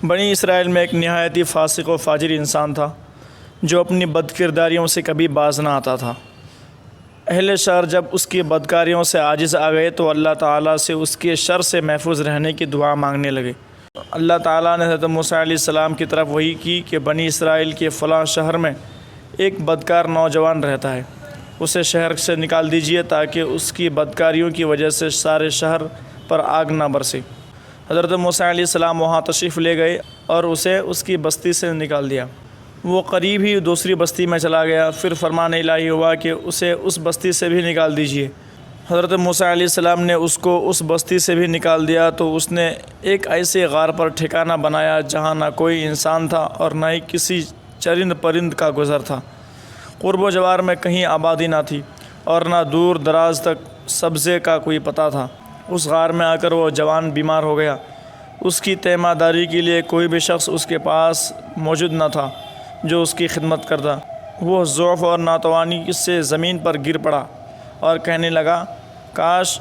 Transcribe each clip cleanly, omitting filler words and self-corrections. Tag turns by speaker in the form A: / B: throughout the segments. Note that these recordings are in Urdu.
A: بنی اسرائیل میں ایک نہایت ہی فاسق و فاجر انسان تھا جو اپنی بد کرداریوں سے کبھی باز نہ آتا تھا۔ اہل شر جب اس کی بدکاریوں سے عاجز آ گئے تو اللہ تعالیٰ سے اس کے شر سے محفوظ رہنے کی دعا مانگنے لگے۔ اللہ تعالیٰ نے حضرت موسیٰ علیہ السلام کی طرف وحی کی کہ بنی اسرائیل کے فلاں شہر میں ایک بدکار نوجوان رہتا ہے، اسے شہر سے نکال دیجیے تاکہ اس کی بدکاریوں کی وجہ سے سارے شہر پر آگ نہ برسے۔ حضرت موسیٰ علیہ السلام وہاں تشریف لے گئے اور اسے اس کی بستی سے نکال دیا۔ وہ قریب ہی دوسری بستی میں چلا گیا، پھر فرمان الہی ہوا کہ اسے اس بستی سے بھی نکال دیجیے۔ حضرت موسیٰ علیہ السلام نے اس کو اس بستی سے بھی نکال دیا تو اس نے ایک ایسے غار پر ٹھکانہ بنایا جہاں نہ کوئی انسان تھا اور نہ ہی کسی چرند پرند کا گزر تھا۔ قرب و جوار میں کہیں آبادی نہ تھی اور نہ دور دراز تک سبزے کا کوئی پتہ تھا۔ اس غار میں آ کر وہ جوان بیمار ہو گیا۔ اس کی تیمہ داری کے لیے کوئی بھی شخص اس کے پاس موجود نہ تھا جو اس کی خدمت کرتا۔ وہ ضعف اور ناتوانی سے زمین پر گر پڑا اور کہنے لگا، کاش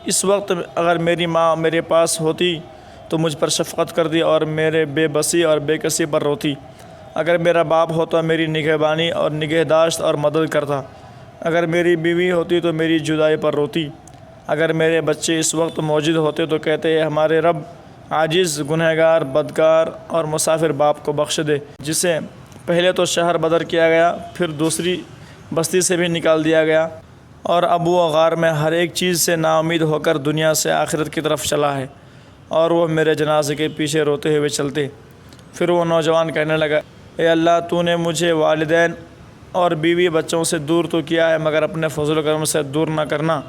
A: اس وقت اگر میری ماں میرے پاس ہوتی تو مجھ پر شفقت کرتی اور میرے بے بسی اور بے کسی پر روتی۔ اگر میرا باپ ہوتا میری نگہبانی اور نگہداشت اور مدد کرتا۔ اگر میری بیوی ہوتی تو میری جدائی پر روتی۔ اگر میرے بچے اس وقت موجود ہوتے تو کہتے، ہمارے رب عاجز، گنہگار، بدکار اور مسافر باپ کو بخش دے، جسے پہلے تو شہر بدر کیا گیا، پھر دوسری بستی سے بھی نکال دیا گیا، اور اب وہ غار میں ہر ایک چیز سے نا امید ہو کر دنیا سے آخرت کی طرف چلا ہے، اور وہ میرے جنازے کے پیچھے روتے ہوئے چلتے۔ پھر وہ نوجوان کہنے لگا، اے اللہ، تو نے مجھے والدین اور بیوی بچوں سے دور تو کیا ہے، مگر اپنے فضل و کرم سے دور نہ کرنا۔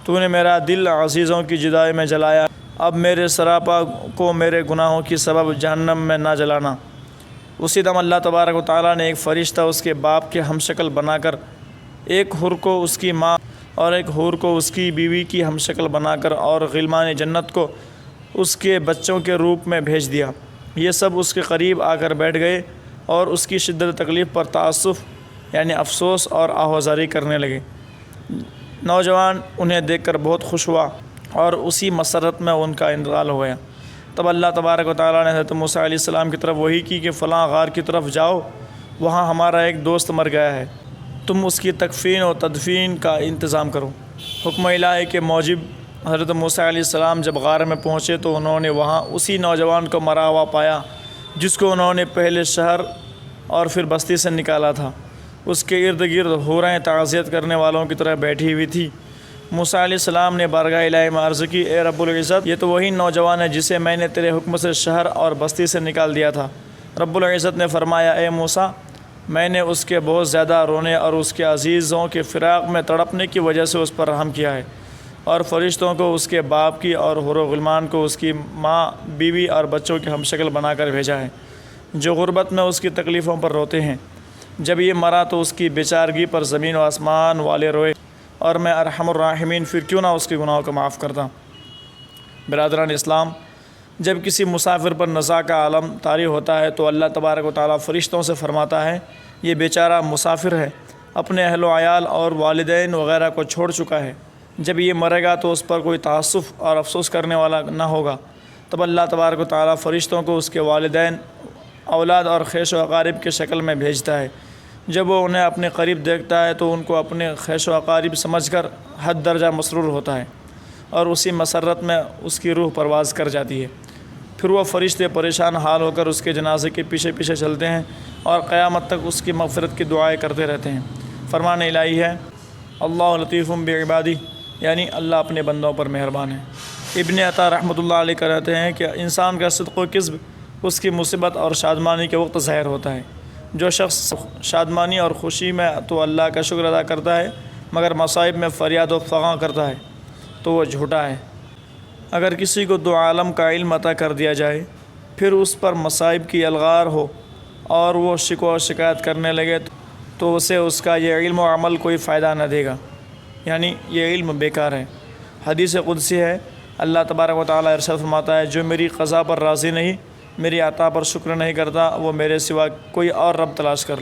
A: تو نے میرا دل عزیزوں کی جدائی میں جلایا، اب میرے سراپا کو میرے گناہوں کی سبب جہنم میں نہ جلانا۔ اسی دم اللہ تبارک و تعالیٰ نے ایک فرشتہ اس کے باپ کے ہم شکل بنا کر، ایک حور کو اس کی ماں اور ایک حور کو اس کی بیوی کی ہم شکل بنا کر، اور غلمان جنت کو اس کے بچوں کے روپ میں بھیج دیا۔ یہ سب اس کے قریب آ کر بیٹھ گئے اور اس کی شدت تکلیف پر تأسف یعنی افسوس اور آہوازاری کرنے لگے۔ نوجوان انہیں دیکھ کر بہت خوش ہوا اور اسی مسرت میں ان کا انتقال ہو گیا۔ تب اللہ تبارک و تعالیٰ نے حضرت موسیٰ علیہ السلام کی طرف وحی کی کہ فلاں غار کی طرف جاؤ، وہاں ہمارا ایک دوست مر گیا ہے، تم اس کی تکفین و تدفین کا انتظام کرو۔ حکم الہی کے موجب حضرت موسیٰ علیہ السلام جب غار میں پہنچے تو انہوں نے وہاں اسی نوجوان کو مرا ہوا پایا جس کو انہوں نے پہلے شہر اور پھر بستی سے نکالا تھا۔ اس کے ارد گرد حوریں تعزیت کرنے والوں کی طرح بیٹھی ہوئی تھی۔ موسیٰ علیہ السلام نے بارگاہ الہی میں عرض کی، اے رب العزت، یہ تو وہی نوجوان ہے جسے میں نے تیرے حکم سے شہر اور بستی سے نکال دیا تھا۔ رب العزت نے فرمایا، اے موسیٰ، میں نے اس کے بہت زیادہ رونے اور اس کے عزیزوں کے فراق میں تڑپنے کی وجہ سے اس پر رحم کیا ہے، اور فرشتوں کو اس کے باپ کی اور حور و غلمان کو اس کی ماں، بیوی اور بچوں کے ہم شکل بنا کر بھیجا ہے، جو غربت میں اس کی تکلیفوں پر روتے ہیں۔ جب یہ مرا تو اس کی بیچارگی پر زمین و آسمان والے روئے، اور میں ارحم الراحمین پھر کیوں نہ اس کے گناہوں کو معاف کرتا۔ برادران اسلام، جب کسی مسافر پر نزاع کا عالم طاری ہوتا ہے تو اللہ تبارک و تعالیٰ فرشتوں سے فرماتا ہے، یہ بیچارہ مسافر ہے، اپنے اہل و عیال اور والدین وغیرہ کو چھوڑ چکا ہے، جب یہ مرے گا تو اس پر کوئی تعسف اور افسوس کرنے والا نہ ہوگا۔ تب اللہ تبارک و تعالیٰ فرشتوں کو اس کے والدین، اولاد اور خیش و اقارب کے شکل میں بھیجتا ہے۔ جب وہ انہیں اپنے قریب دیکھتا ہے تو ان کو اپنے خیش و اقارب سمجھ کر حد درجہ مسرور ہوتا ہے، اور اسی مسرت میں اس کی روح پرواز کر جاتی ہے۔ پھر وہ فرشتے پریشان حال ہو کر اس کے جنازے کے پیچھے پیچھے چلتے ہیں اور قیامت تک اس کی مغفرت کی دعائیں کرتے رہتے ہیں۔ فرمان الہی ہے، اللہ لطیف بعبادہ، یعنی اللہ اپنے بندوں پر مہربان ہے۔ ابن عطا رحمۃ اللہ علیہ کہتے ہیں کہ انسان کا صدق و کذب اس کی مصیبت اور شادمانی کے وقت ظاہر ہوتا ہے۔ جو شخص شادمانی اور خوشی میں تو اللہ کا شکر ادا کرتا ہے، مگر مصائب میں فریاد و فغاں کرتا ہے تو وہ جھوٹا ہے۔ اگر کسی کو دو عالم کا علم عطا کر دیا جائے، پھر اس پر مصائب کی الغار ہو اور وہ شکوہ و شکایت کرنے لگے تو اسے اس کا یہ علم و عمل کوئی فائدہ نہ دے گا، یعنی یہ علم بیکار ہے۔ حدیث قدسی ہے، اللہ تبارک و تعالیٰ ارشاد فرماتا ہے، جو میری قضا پر راضی نہیں، میری عطا پر شکر نہیں کرتا، وہ میرے سوا کوئی اور رب تلاش کر